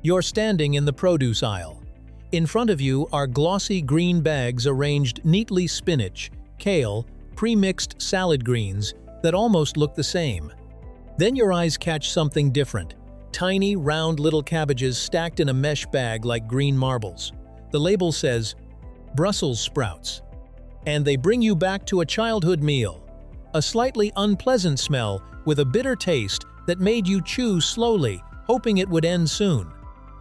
You're standing in the produce aisle. In front of you are glossy green bags arranged neatly spinach, kale, pre-mixed salad greens that almost look the same. Then your eyes catch something different. Tiny, round little cabbages stacked in a mesh bag like green marbles. The label says, Brussels sprouts. And they bring you back to a childhood meal. A slightly unpleasant smell with a bitter taste that made you chew slowly, hoping it would end soon.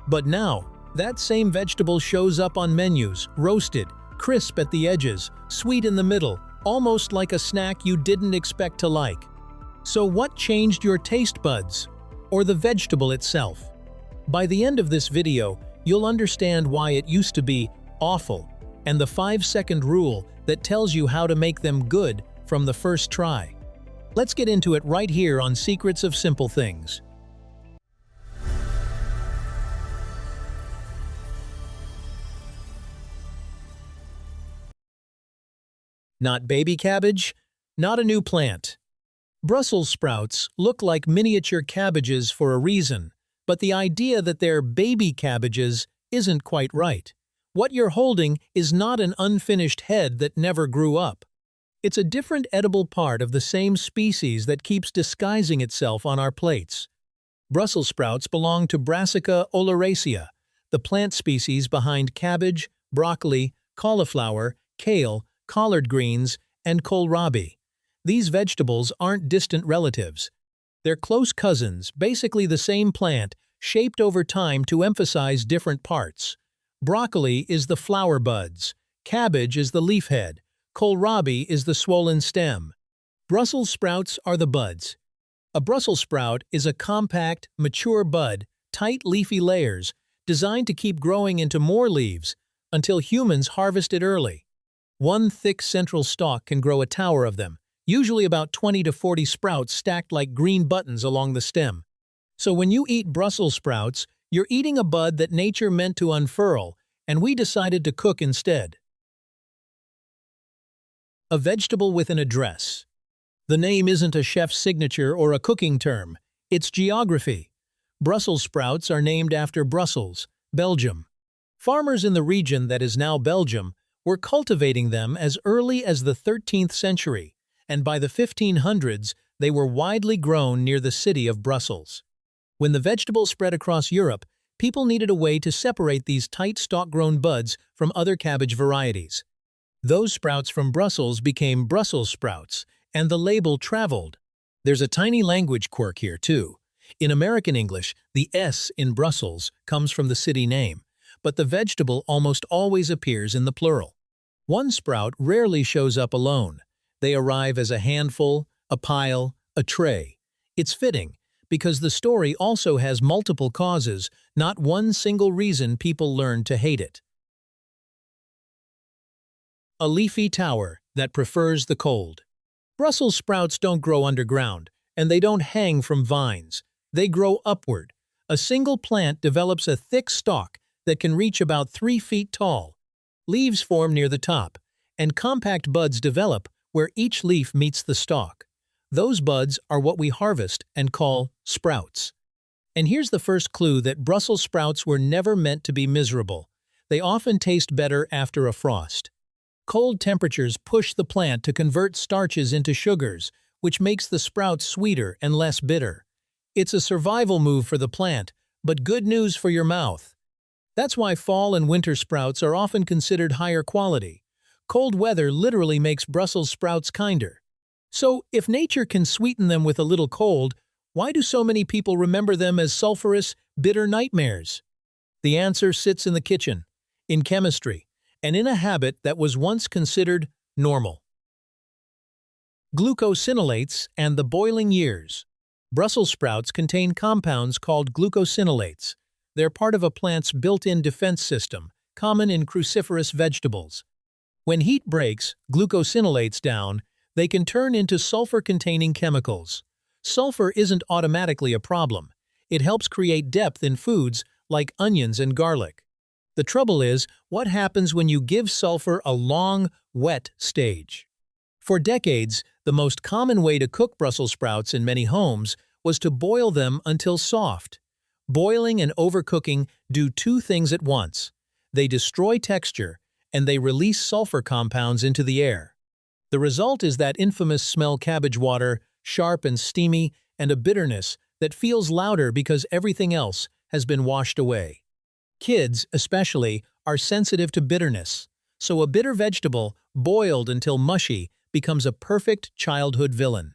But now, that same vegetable shows up on menus, roasted, crisp at the edges, sweet in the middle, almost like a snack you didn't expect to like. So what changed your taste buds? Or the vegetable itself? By the end of this video, you'll understand why it used to be awful, and the 5-second rule that tells you how to make them good from the first try. Let's get into it right here on Secrets of Simple Things. Not baby cabbage, not a new plant. Brussels sprouts look like miniature cabbages for a reason, but the idea that they're baby cabbages isn't quite right. What you're holding is not an unfinished head that never grew up. It's a different edible part of the same species that keeps disguising itself on our plates. Brussels sprouts belong to Brassica oleracea, the plant species behind cabbage, broccoli, cauliflower, kale, collard greens, and kohlrabi. These vegetables aren't distant relatives. They're close cousins, basically the same plant, shaped over time to emphasize different parts. Broccoli is the flower buds, cabbage is the leaf head, kohlrabi is the swollen stem. Brussels sprouts are the buds. A Brussels sprout is a compact, mature bud, tight leafy layers, designed to keep growing into more leaves until humans harvest it early. One thick central stalk can grow a tower of them, usually about 20 to 40 sprouts stacked like green buttons along the stem. So when you eat Brussels sprouts, you're eating a bud that nature meant to unfurl, and we decided to cook instead. A vegetable with an address. The name isn't a chef's signature or a cooking term, it's geography. Brussels sprouts are named after Brussels, Belgium. Farmers in the region that is now Belgium were cultivating them as early as the 13th century, and by the 1500s, they were widely grown near the city of Brussels. When the vegetable spread across Europe, people needed a way to separate these tight stalk-grown buds from other cabbage varieties. Those sprouts from Brussels became Brussels sprouts, and the label traveled. There's a tiny language quirk here, too. In American English, the S in Brussels comes from the city name, but the vegetable almost always appears in the plural. One sprout rarely shows up alone. They arrive as a handful, a pile, a tray. It's fitting, because the story also has multiple causes, not one single reason people learned to hate it. A leafy tower that prefers the cold. Brussels sprouts don't grow underground, and they don't hang from vines. They grow upward. A single plant develops a thick stalk that can reach about 3 feet tall. Leaves form near the top, and compact buds develop where each leaf meets the stalk. Those buds are what we harvest and call sprouts. And here's the first clue that Brussels sprouts were never meant to be miserable. They often taste better after a frost. Cold temperatures push the plant to convert starches into sugars, which makes the sprouts sweeter and less bitter. It's a survival move for the plant, but good news for your mouth. That's why fall and winter sprouts are often considered higher quality. Cold weather literally makes Brussels sprouts kinder. So, if nature can sweeten them with a little cold, why do so many people remember them as sulfurous, bitter nightmares? The answer sits in the kitchen, in chemistry, and in a habit that was once considered normal. Glucosinolates and the boiling years. Brussels sprouts contain compounds called glucosinolates. They're part of a plant's built-in defense system, common in cruciferous vegetables. When heat breaks glucosinolates down, they can turn into sulfur-containing chemicals. Sulfur isn't automatically a problem. It helps create depth in foods like onions and garlic. The trouble is, what happens when you give sulfur a long, wet stage? For decades, the most common way to cook Brussels sprouts in many homes was to boil them until soft. Boiling and overcooking do two things at once. They destroy texture, and they release sulfur compounds into the air. The result is that infamous smell cabbage water, sharp and steamy, and a bitterness that feels louder because everything else has been washed away. Kids, especially, are sensitive to bitterness, so a bitter vegetable, boiled until mushy, becomes a perfect childhood villain.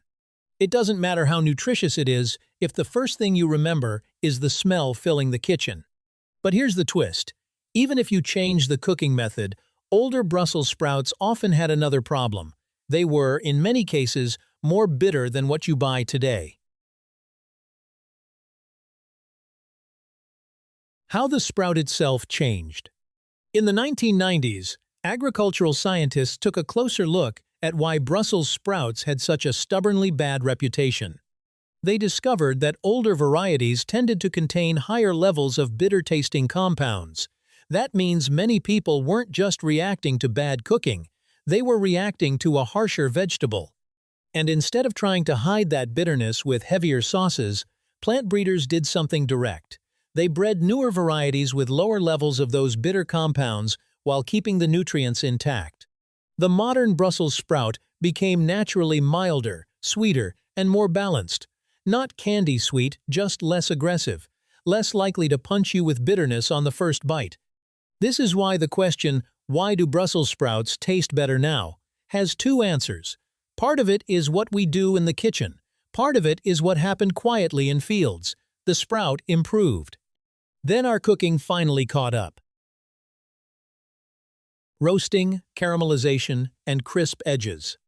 It doesn't matter how nutritious it is if the first thing you remember is the smell filling the kitchen. But here's the twist. Even if you change the cooking method, older Brussels sprouts often had another problem. They were, in many cases, more bitter than what you buy today. How the sprout itself changed. In the 1990s, agricultural scientists took a closer look at why Brussels sprouts had such a stubbornly bad reputation. They discovered that older varieties tended to contain higher levels of bitter-tasting compounds. That means many people weren't just reacting to bad cooking, they were reacting to a harsher vegetable. And instead of trying to hide that bitterness with heavier sauces, plant breeders did something direct. They bred newer varieties with lower levels of those bitter compounds while keeping the nutrients intact. The modern Brussels sprout became naturally milder, sweeter, and more balanced. Not candy sweet, just less aggressive, less likely to punch you with bitterness on the first bite. This is why the question, "Why do Brussels sprouts taste better now?" has two answers. Part of it is what we do in the kitchen. Part of it is what happened quietly in fields. The sprout improved. Then our cooking finally caught up. Roasting, caramelization, and crisp edges.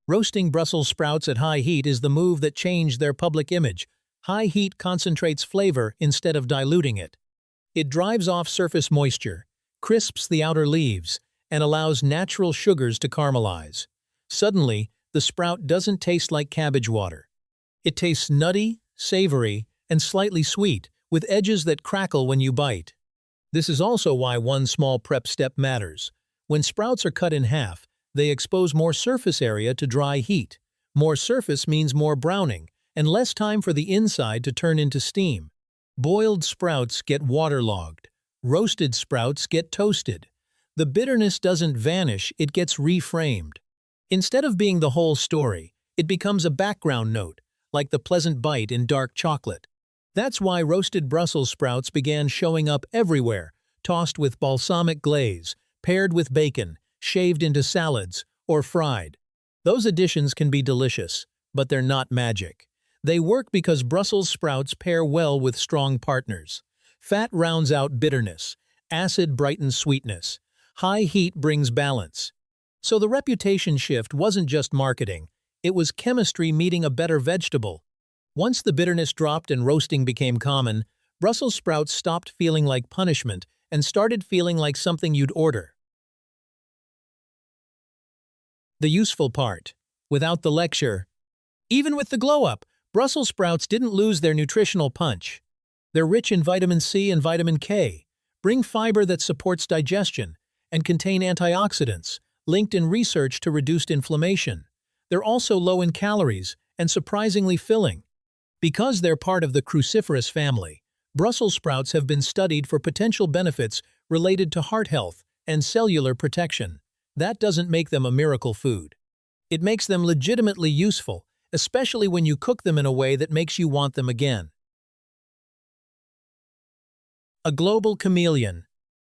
Roasting Brussels sprouts at high heat is the move that changed their public image. High heat concentrates flavor instead of diluting it. It drives off surface moisture, crisps the outer leaves, and allows natural sugars to caramelize. Suddenly, the sprout doesn't taste like cabbage water. It tastes nutty, savory, and slightly sweet, with edges that crackle when you bite. This is also why one small prep step matters. When sprouts are cut in half, they expose more surface area to dry heat. More surface means more browning, and less time for the inside to turn into steam. Boiled sprouts get waterlogged. Roasted sprouts get toasted. The bitterness doesn't vanish, it gets reframed. Instead of being the whole story, it becomes a background note, like the pleasant bite in dark chocolate. That's why roasted Brussels sprouts began showing up everywhere, tossed with balsamic glaze, paired with bacon, shaved into salads, or fried. Those additions can be delicious, but they're not magic. They work because Brussels sprouts pair well with strong partners. Fat rounds out bitterness, acid brightens sweetness, high heat brings balance. So the reputation shift wasn't just marketing, it was chemistry meeting a better vegetable. Once the bitterness dropped and roasting became common, Brussels sprouts stopped feeling like punishment and started feeling like something you'd order. The useful part. Without the lecture. Even with the glow-up, Brussels sprouts didn't lose their nutritional punch. They're rich in vitamin C and vitamin K, bring fiber that supports digestion, and contain antioxidants, linked in research to reduced inflammation. They're also low in calories and surprisingly filling. Because they're part of the cruciferous family, Brussels sprouts have been studied for potential benefits related to heart health and cellular protection. That doesn't make them a miracle food. It makes them legitimately useful, especially when you cook them in a way that makes you want them again. A global chameleon.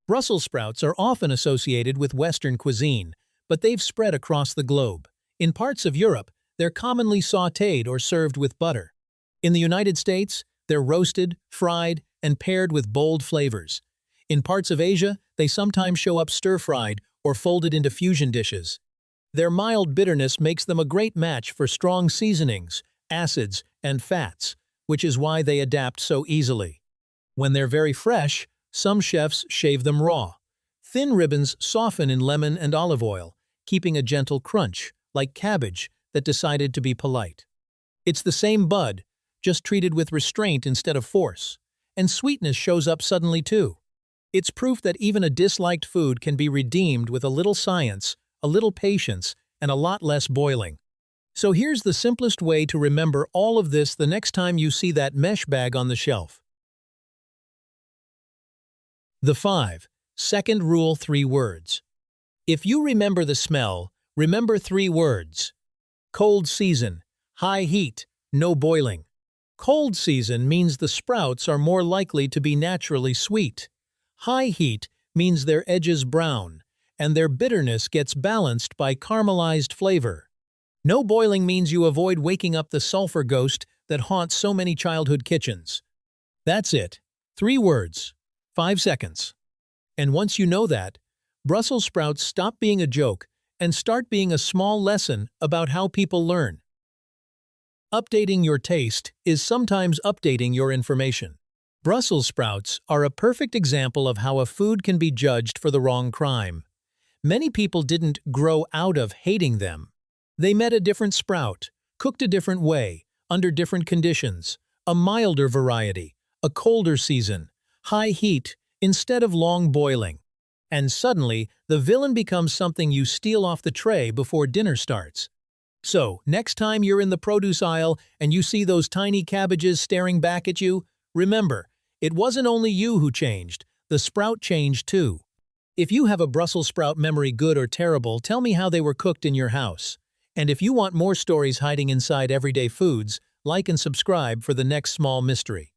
Brussels sprouts are often associated with Western cuisine, but they've spread across the globe. In parts of Europe, they're commonly sautéed or served with butter. In the United States, they're roasted, fried, and paired with bold flavors. In parts of Asia, they sometimes show up stir-fried or folded into fusion dishes. Their mild bitterness makes them a great match for strong seasonings, acids, and fats, which is why they adapt so easily. When they're very fresh, some chefs shave them raw. Thin ribbons soften in lemon and olive oil, keeping a gentle crunch, like cabbage that decided to be polite. It's the same bud, just treated with restraint instead of force. And sweetness shows up suddenly too. It's proof that even a disliked food can be redeemed with a little science, a little patience, and a lot less boiling. So here's the simplest way to remember all of this the next time you see that mesh bag on the shelf. The 5-second rule 3 words. If you remember the smell, remember 3 words. Cold season, high heat, no boiling. Cold season means the sprouts are more likely to be naturally sweet. High heat means their edges brown, and their bitterness gets balanced by caramelized flavor. No boiling means you avoid waking up the sulfur ghost that haunts so many childhood kitchens. That's it. 3 words, 5 seconds. And once you know that, Brussels sprouts stop being a joke and start being a small lesson about how people learn. Updating your taste is sometimes updating your information. Brussels sprouts are a perfect example of how a food can be judged for the wrong crime. Many people didn't grow out of hating them. They met a different sprout, cooked a different way, under different conditions, a milder variety, a colder season, high heat, instead of long boiling. And suddenly, the villain becomes something you steal off the tray before dinner starts. So, next time you're in the produce aisle and you see those tiny cabbages staring back at you, remember, it wasn't only you who changed, the sprout changed too. If you have a Brussels sprout memory, good or terrible, tell me how they were cooked in your house. And if you want more stories hiding inside everyday foods, like and subscribe for the next small mystery.